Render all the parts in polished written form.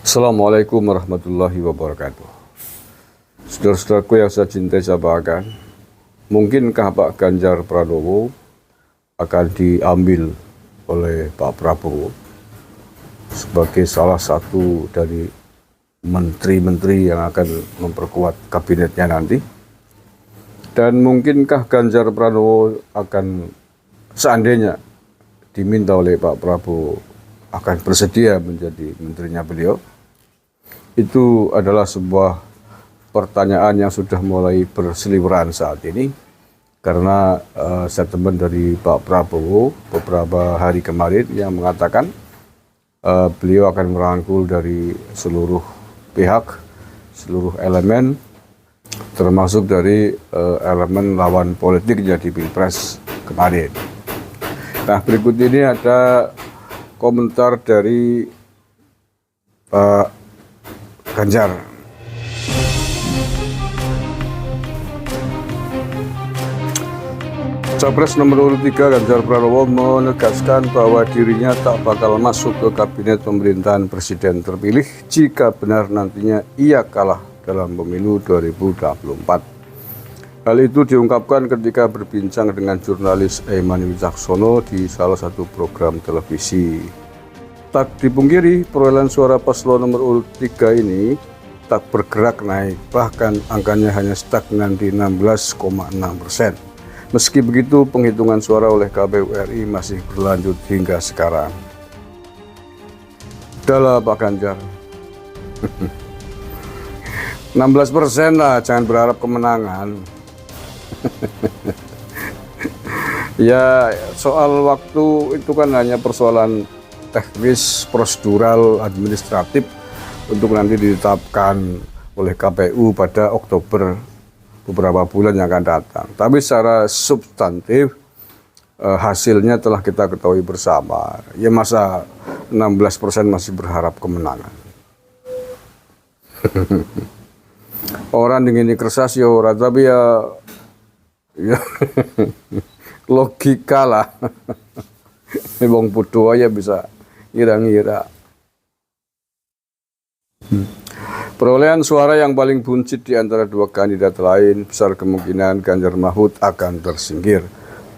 Assalamualaikum warahmatullahi wabarakatuh. Saudara-saudaraku yang saya cintai, saya banggakan, mungkinkah Pak Ganjar Pranowo akan diambil oleh Pak Prabowo sebagai salah satu dari menteri-menteri yang akan memperkuat kabinetnya nanti? Dan mungkinkah Ganjar Pranowo akan, seandainya diminta oleh Pak Prabowo, akan bersedia menjadi menterinya beliau? Itu adalah sebuah pertanyaan yang sudah mulai berseliweran saat ini, karena statement dari Pak Prabowo beberapa hari kemarin yang mengatakan beliau akan merangkul dari seluruh pihak, seluruh elemen, termasuk dari elemen lawan politiknya di Pilpres kemarin. Nah, berikut ini ada komentar dari Pak Ganjar. Capres nomor urut 3 Ganjar Pranowo menegaskan bahwa dirinya tak bakal masuk ke kabinet pemerintahan presiden terpilih jika benar nantinya ia kalah dalam pemilu 2024. Hal itu diungkapkan ketika berbincang dengan jurnalis Aiman Wicaksono di salah satu program televisi. Tak dipungkiri, perolehan suara paslon nomor urut 3 ini tak bergerak naik, bahkan angkanya hanya stagnan di 16,6%. Meski begitu, penghitungan suara oleh KPU RI masih berlanjut hingga sekarang. Udahlah Pak Ganjar, 16% lah, jangan berharap kemenangan. Ya, soal waktu itu kan hanya persoalan teknis, prosedural, administratif untuk nanti ditetapkan oleh KPU pada Oktober beberapa bulan yang akan datang. Tapi secara substantif hasilnya telah kita ketahui bersama. Ya, masa 16% masih berharap kemenangan. Orang dingin kersas ya orang, tapi ya logika lah. Wong bodoh aja bisa ngira-ngira. Perolehan suara yang paling buncit di antara dua kandidat lain, besar kemungkinan Ganjar Mahfud akan tersingkir.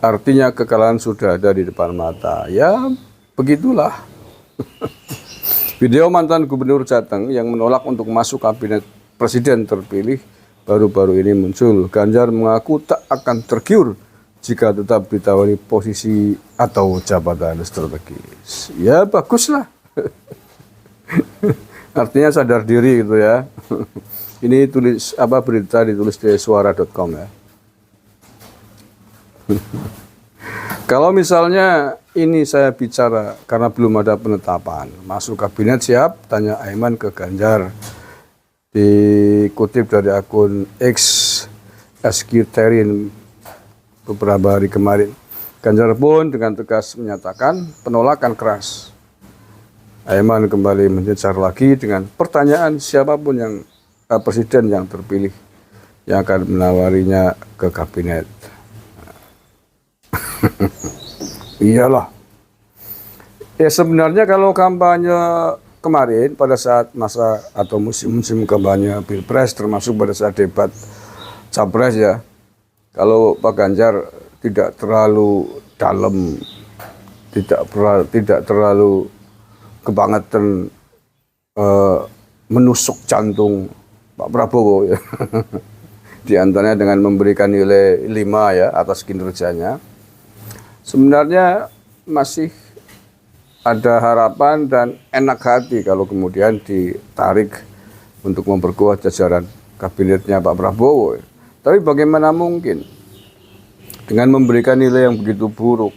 Artinya kekalahan sudah ada di depan mata. Ya, begitulah. Video mantan Gubernur Jateng yang menolak untuk masuk kabinet presiden terpilih baru-baru ini muncul. Ganjar mengaku tak akan tergiur jika tetap ditawari posisi atau jabatan strategis. Ya, baguslah. Artinya sadar diri gitu ya. Ini berita ditulis di suara.com ya. Kalau misalnya ini saya bicara karena belum ada penetapan, masuk kabinet siap, tanya Aiman ke Ganjar. Dikutip dari akun X Eskiterin beberapa hari kemarin. Ganjar pun dengan tegas menyatakan penolakan keras. Aiman kembali mencecar lagi dengan pertanyaan siapapun yang presiden yang terpilih yang akan menawarinya ke kabinet. Iyalah. Ya, sebenarnya kalau kampanye kemarin pada saat masa atau musim kampanye Pilpres, termasuk pada saat debat Capres ya, kalau Pak Ganjar tidak terlalu dalam, tidak terlalu kebangetan menusuk jantung Pak Prabowo ya. Di antaranya dengan memberikan nilai 5 ya atas kinerjanya. Sebenarnya masih ada harapan dan enak hati kalau kemudian ditarik untuk memperkuat jajaran kabinetnya Pak Prabowo. Tapi bagaimana mungkin dengan memberikan nilai yang begitu buruk,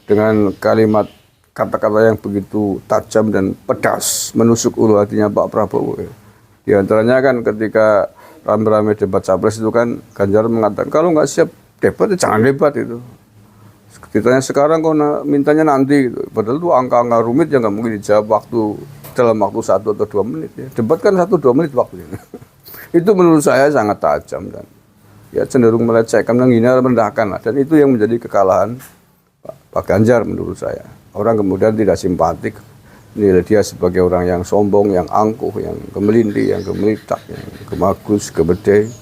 dengan kata-kata yang begitu tajam dan pedas menusuk ulu hatinya Pak Prabowo. Di antaranya kan ketika rame-rame debat Capres itu kan Ganjar mengatakan kalau nggak siap debat ya jangan debat itu. Ditanya sekarang kok mintanya nanti gitu. Padahal itu angka-angka rumit yang nggak mungkin dijawab dalam waktu 1 atau 2 menit ya. Debat kan 1-2 menit waktunya. Itu menurut saya sangat tajam dan ya cenderung melecehkan, menghina, merendahkan lah. Dan itu yang menjadi kekalahan Pak Ganjar menurut saya. Orang kemudian tidak simpatik nilai dia sebagai orang yang sombong, yang angkuh, yang kemelindi, yang gemelitak, yang kemagus, kebede,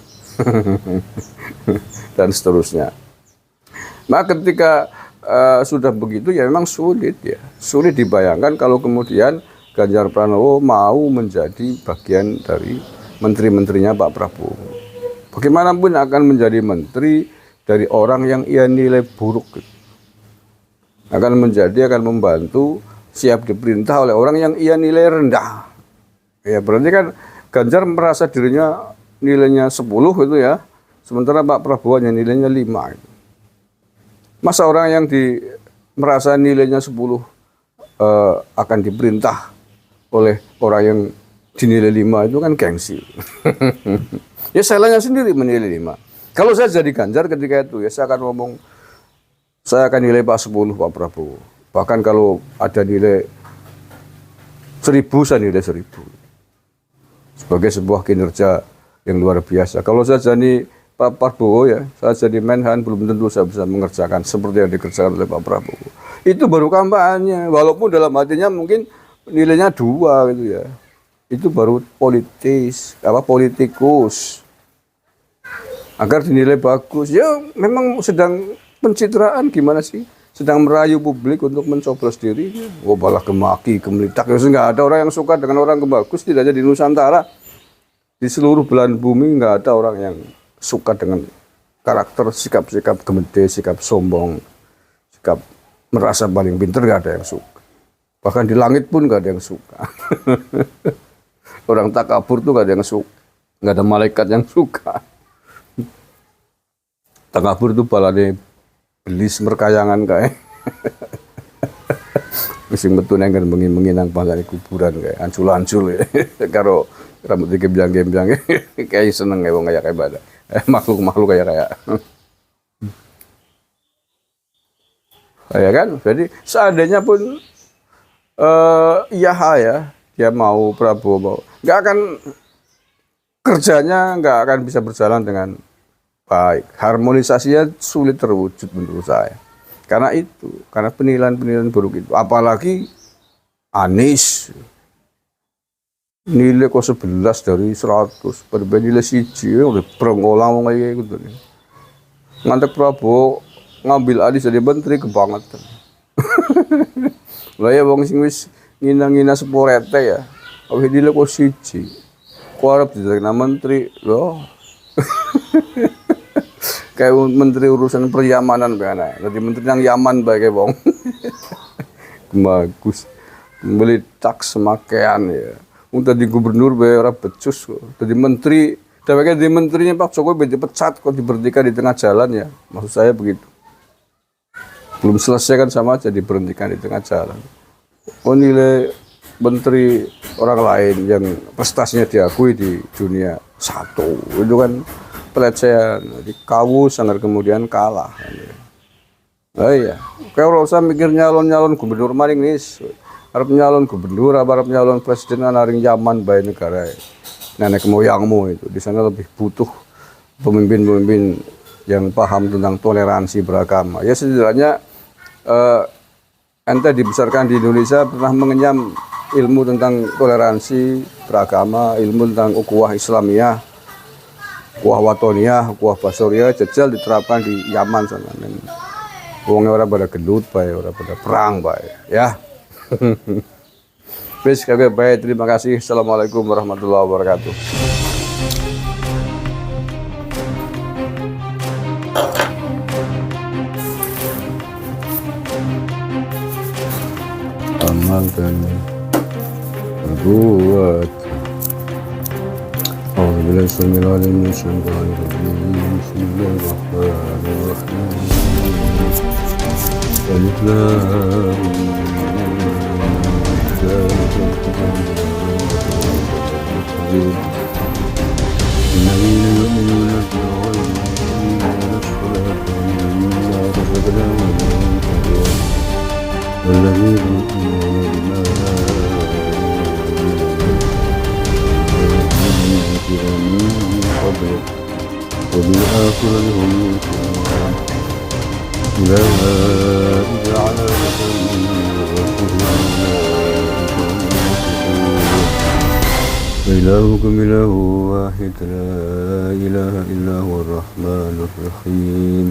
dan seterusnya. Maka ketika sudah begitu ya memang sulit ya. Sulit dibayangkan kalau kemudian Ganjar Pranowo mau menjadi bagian dari menteri-menterinya Pak Prabowo. Bagaimanapun akan menjadi menteri dari orang yang ia nilai buruk. Akan membantu, siap diperintah oleh orang yang ia nilai rendah. Ya berarti kan Ganjar merasa dirinya nilainya 10 itu ya. Sementara Pak Prabowo hanya nilainya 5. Masa orang yang merasa nilainya 10 akan diperintah oleh orang yang dinilai 5 itu kan gengsi. Ya saya sendiri menilai 5. Kalau saya jadi Ganjar ketika itu ya saya akan ngomong, saya akan nilai Pak 10 Pak Prabowo. Bahkan kalau ada nilai 1000 saya nilai 1000. Sebagai sebuah kinerja yang luar biasa. Kalau saya jadi Pak Prabowo ya, saya jadi Menhan belum tentu saya bisa mengerjakan seperti yang dikerjakan oleh Pak Prabowo. Itu baru kampanye, walaupun dalam hatinya mungkin nilainya 2 gitu ya. Itu baru politikus. Agar dinilai bagus, ya memang sedang pencitraan gimana sih? Sedang merayu publik untuk mencoblos dirinya. Oh malah gemaki, gemelitak. Ya nggak ada orang yang suka dengan orang bagus, tidak hanya di Nusantara. Di seluruh belahan bumi nggak ada orang yang suka dengan karakter, sikap-sikap gemede, sikap sombong, sikap merasa paling pintar, nggak ada yang suka. Bahkan di langit pun nggak ada yang suka. Orang takabur tuh nggak ada yang suka. Nggak ada malaikat yang suka. Takabur itu balane belis merkayangan kayak. Mesti metu nang bengi-bengi nang pasane kuburan kayak ancul-ancul ya. Karo rambut dikembyang-kembyang kayak seneng kayak wong kayak badak. Makhluk-makhluk kayak. Ya kan? Jadi seandainya pun iya ya, dia mau Prabowo mau, nggak akan kerjanya nggak akan bisa berjalan dengan baik. Harmonisasinya sulit terwujud menurut saya. Karena penilaian-penilaian buruk itu. Apalagi Anies nilai kok 11 dari 100, berbeda nilai siji udah berengolang kayak gitu. Ngantek Prabowo ngambil Anies jadi menteri kebangetan. Lah ya wong sing wis ngina-ngina seporete ya. Oke nilai kok siji. Kok arep dadi menteri loh. Kayak menteri urusan peryamanan bayana. Jadi menteri yang Yaman bae wong. Bagus. Beli taks semakean ya. Untuk di gubernur bae ora becus kok. Jadi menteri, dheweke di menterinya Pak Jokowi dipecat kok diberhentikan di tengah jalan ya. Maksud saya begitu. Belum selesai kan sama aja diberhentikan di tengah jalan. Oh nilai menteri orang lain yang prestasinya diakui di dunia satu itu kan pelecehan, dikawus sangat kemudian kalah. Oh iya, kayak usah mikir nyalon gubernur maring nis, harap nyalon gubernur, harap nyalon presiden naring zaman bayi negara. Nenek moyangmu itu di sana lebih butuh pemimpin-pemimpin yang paham tentang toleransi beragama. Ya setidaknya ente dibesarkan di Indonesia pernah mengenyam ilmu tentang toleransi beragama, ilmu tentang ukhuwah Islamiyah, ukhuwah watoniyah, ukhuwah basoriyah, jajal diterapkan di Yaman sana. Wongnya orang pada gendut bae, orang pada perang bae, ya. Wis kagak bae, terima kasih. Assalamualaikum warahmatullahi wabarakatuh. Amalkan buat Alhamdulillah Bismillahirrahmanirrahim Bismillahirrahmanirrahim Alif Lam وبالآخرة هم يوقنون أولئك على هدى من ربهم وإلهكم إله واحد لا إله إلا هو الرحمن الرحيم